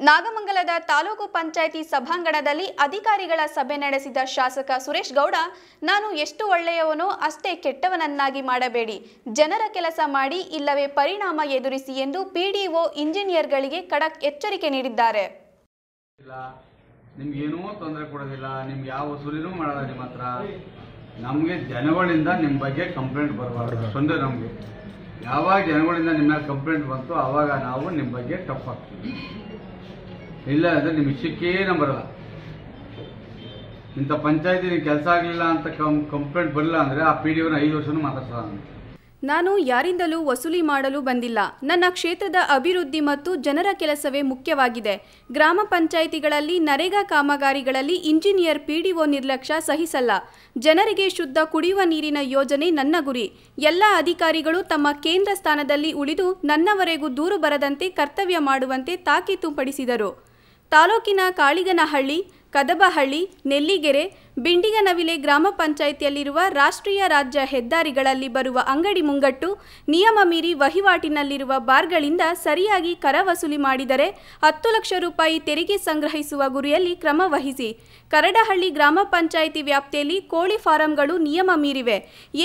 ನಾಗಮಂಗಲದ ತಾಲೂಕು ಪಂಚಾಯಿತಿ ಸಭಾಂಗಣದಲ್ಲಿ ಅಧಿಕಾರಿಗಳ ಸಭೆ ನಡೆಸಿದ ಶಾಸಕ ಸುರೇಶ್ ಗೌಡ, ನಾನು ಎಷ್ಟು ಒಳ್ಳೆಯವನೋ ಅಷ್ಟೇ ಕೆಟ್ಟವನನ್ನಾಗಿ ಮಾಡಬೇಡಿ, ಜನರ ಕೆಲಸ ಮಾಡಿ ಇಲ್ಲವೇ ಪರಿಣಾಮ ಎದುರಿಸಿ ಎಂದು ಪಿಡಿಒ ಇಂಜಿನಿಯರ್ಗಳಿಗೆ ಖಡಕ್ ಎಚ್ಚರಿಕೆ ನೀಡಿದ್ದಾರೆ. ನಿಮ್ಗೆ ಏನೂ ತೊಂದರೆ ಕೊಡೋದಿಲ್ಲ, ನಿಮ್ಗೆ ಯಾವ ವಸೂಲಿನೂ ಮಾಡಲ್ಲ. ನಿಮ್ಮ ಹತ್ರ ನಮಗೆ ಜನಗಳಿಂದ ನಿಮ್ಮ ಬಗ್ಗೆ ಕಂಪ್ಲೇಂಟ್ ಬರಬಾರ್ದು. ತೊಂದರೆ ನಮಗೆ ಯಾವಾಗ ಜನಗಳಿಂದ ನಿಮ್ಮ ಕಂಪ್ಲೇಂಟ್ ಬಂತು ಆವಾಗ ನಾವು ನಿಮ್ಮ ಬಗ್ಗೆ ಟಫ್ ಆಗ್ತೀವಿ. ಇಲ್ಲ ಅಂದರೆ ನಿಮ್ಮ ವಿಷಯಕ್ಕೇನು ಬರಲ್ಲ. ಇಂಥ ಪಂಚಾಯತಿ ಕೆಲಸ ಆಗಲಿಲ್ಲ ಅಂತ ಕಂಪ್ಲೇಂಟ್ ಬರಲಿಲ್ಲ ಅಂದರೆ ಆ PDOನ 5 ವರ್ಷನೂ ಮಾತಾಡ್ಸಲ್ಲ. ನಾನು ಯಾರಿಂದಲೂ ವಸೂಲಿ ಮಾಡಲು ಬಂದಿಲ್ಲ. ನನ್ನ ಕ್ಷೇತ್ರದ ಅಭಿವೃದ್ಧಿ ಮತ್ತು ಜನರ ಕೆಲಸವೇ ಮುಖ್ಯವಾಗಿದೆ. ಗ್ರಾಮ ಪಂಚಾಯಿತಿಗಳಲ್ಲಿ ನರೇಗಾ ಕಾಮಗಾರಿಗಳಲ್ಲಿ ಇಂಜಿನಿಯರ್ PDO ನಿರ್ಲಕ್ಷ್ಯ ಸಹಿಸಲ್ಲ. ಜನರಿಗೆ ಶುದ್ಧ ಕುಡಿಯುವ ನೀರಿನ ಯೋಜನೆ ನನ್ನ ಗುರಿ. ಎಲ್ಲ ಅಧಿಕಾರಿಗಳು ತಮ್ಮ ಕೇಂದ್ರ ಸ್ಥಾನದಲ್ಲಿ ಉಳಿದು ನನ್ನವರೆಗೂ ದೂರು ಬರದಂತೆ ಕರ್ತವ್ಯ ಮಾಡುವಂತೆ ತಾಕೀತು ಪಡಿಸಿದರು. ತಾಲೂಕಿನ ಕಾಳಿಗನಹಳ್ಳಿ, ಕದಬಹಳ್ಳಿ, ನೆಲ್ಲಿಗೆರೆ, ಬಿಂಡಿಗನವಿಲೆ ಗ್ರಾಮ ಪಂಚಾಯಿತಿಯಲ್ಲಿರುವ ರಾಷ್ಟ್ರೀಯ ರಾಜ್ಯ ಹೆದ್ದಾರಿಗಳಲ್ಲಿ ಬರುವ ಅಂಗಡಿ ಮುಂಗಟ್ಟು, ನಿಯಮ ಮೀರಿ ವಹಿವಾಟಿನಲ್ಲಿರುವ ಬಾರ್ಗಳಿಂದ ಸರಿಯಾಗಿ ಕರ ವಸೂಲಿ ಮಾಡಿದರೆ 10 ಲಕ್ಷ ರೂಪಾಯಿ ತೆರಿಗೆ ಸಂಗ್ರಹಿಸುವ ಗುರಿಯಲ್ಲಿ ಕ್ರಮ ವಹಿಸಿ. ಕರಡಹಳ್ಳಿ ಗ್ರಾಮ ಪಂಚಾಯಿತಿ ವ್ಯಾಪ್ತಿಯಲ್ಲಿ ಕೋಳಿ ಫಾರಂಗಳು ನಿಯಮ ಮೀರಿವೆ,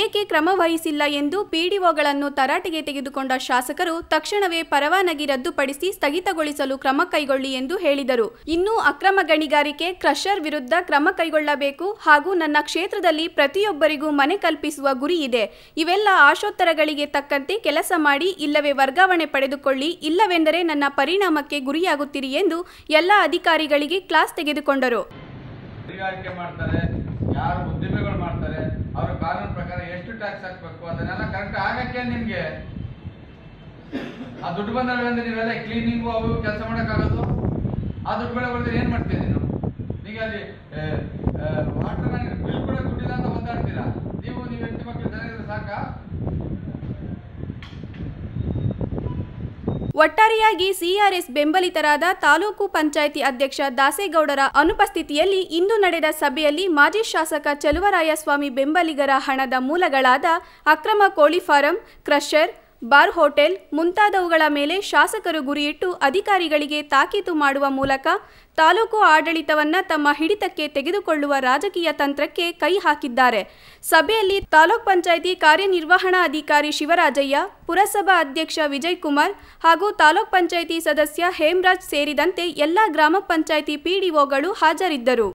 ಏಕೆ ಕ್ರಮ ವಹಿಸಿಲ್ಲ ಎಂದು PDOಗಳನ್ನು ತರಾಟೆಗೆ ತೆಗೆದುಕೊಂಡ ಶಾಸಕರು ತಕ್ಷಣವೇ ಪರವಾನಗಿ ರದ್ದುಪಡಿಸಿ ಸ್ಥಗಿತಗೊಳಿಸಲು ಕ್ರಮ ಕೈಗೊಳ್ಳಿ ಎಂದು ಹೇಳಿದರು. ಇನ್ನು ಅಕ್ರಮ ಗಣಿಗಾರಿಕೆ, ಕ್ರಷರ್ ವಿರುದ್ಧ ಕ್ರಮ ಕೈಗೊಳ್ಳಬೇಕು ಹಾಗೂ ನನ್ನ ಕ್ಷೇತ್ರದಲ್ಲಿ ಪ್ರತಿಯೊಬ್ಬರಿಗೂ ಮನೆ ಕಲ್ಪಿಸುವ ಗುರಿ ಇದೆ. ಇವೆಲ್ಲ ಆಶೋತ್ತರಗಳಿಗೆ ತಕ್ಕಂತೆ ಕೆಲಸ ಮಾಡಿ, ಇಲ್ಲವೇ ವರ್ಗಾವಣೆ ಪಡೆದುಕೊಳ್ಳಿ, ಇಲ್ಲವೆಂದರೆ ನನ್ನ ಪರಿಣಾಮಕ್ಕೆ ಗುರಿಯಾಗುತ್ತೀರಿ ಎಂದು ಎಲ್ಲ ಅಧಿಕಾರಿಗಳಿಗೆ ಕ್ಲಾಸ್ ತೆಗೆದುಕೊಂಡರು. ಗಣಿಗಾರಿಕೆ ಮಾಡ್ತಾರೆ, ಯಾರು ಉದ್ದಿಮೆಗಳು ಮಾಡ್ತಾರೆ, ಅವರ ಕಾನೂನು ಪ್ರಕಾರ ಎಷ್ಟು ಟ್ಯಾಕ್ಸ್ ಹಾಕಬೇಕು ಅದನ್ನೆಲ್ಲ ಕರೆಕ್ಟ್ ಆಗಕ್ಕೆ ನಿಮ್ಗೆ ಆ ದುಡ್ಡು ಬಂದ್ರೆ ನೀವೆಲ್ಲ ಕ್ಲೀನಿಂಗು ಅವು ಕೆಲಸ ಮಾಡೋಕ್ಕಾಗೋದು. ಆ ದುಡ್ಡು ಬೆಳೆ ಬರೆದ್ರೆ ಏನ್ ಮಾಡ್ತೀರಿ ನೀವು? ಈಗ ಅಲ್ಲಿ ವಾಟರ್ ಮ್ಯಾನ್ ಬಿಲ್ ಕೂಡ ದುಡ್ಡಿಲ್ಲ ಅಂತ ಒದ್ದಾಡ್ತೀರಾ. ನೀವು ಹೆಂಡತಿ ಮಕ್ಕಳು ಜನ ಸಾಕಾ? ಒಟ್ಟಾರೆಯಾಗಿ CRS ಬೆಂಬಲಿತರಾದ ತಾಲೂಕು ಪಂಚಾಯಿತಿ ಅಧ್ಯಕ್ಷ ದಾಸೇಗೌಡರ ಅನುಪಸ್ಥಿತಿಯಲ್ಲಿ ಇಂದು ನಡೆದ ಸಭೆಯಲ್ಲಿ ಮಾಜಿ ಶಾಸಕ ಚಲುವರಾಯಸ್ವಾಮಿ ಬೆಂಬಲಿಗರ ಹಣದ ಮೂಲಗಳಾದ ಅಕ್ರಮ ಕೋಳಿ ಫಾರಂ, ಕ್ರಷರ್, ಬಾರ್ ಹೋಟೆಲ್ ಮುಂತಾದವುಗಳ ಮೇಲೆ ಶಾಸಕರು ಗುರಿಯಿಟ್ಟು ಅಧಿಕಾರಿಗಳಿಗೆ ತಾಕೀತು ಮಾಡುವ ಮೂಲಕ ತಾಲೂಕು ಆಡಳಿತವನ್ನ ತಮ್ಮ ಹಿಡಿತಕ್ಕೆ ತೆಗೆದುಕೊಳ್ಳುವ ರಾಜಕೀಯ ತಂತ್ರಕ್ಕೆ ಕೈ ಹಾಕಿದ್ದಾರೆ. ಸಭೆಯಲ್ಲಿ ತಾಲೂಕ್ ಪಂಚಾಯಿತಿ ಕಾರ್ಯನಿರ್ವಹಣಾಧಿಕಾರಿ ಶಿವರಾಜಯ್ಯ, ಪುರಸಭಾ ಅಧ್ಯಕ್ಷ ವಿಜಯಕುಮಾರ್ ಹಾಗೂ ತಾಲೂಕ್ ಪಂಚಾಯಿತಿ ಸದಸ್ಯ ಹೇಮರಾಜ್ ಸೇರಿದಂತೆ ಎಲ್ಲ ಗ್ರಾಮ ಪಂಚಾಯಿತಿ PDOಗಳು ಹಾಜರಿದ್ದರು.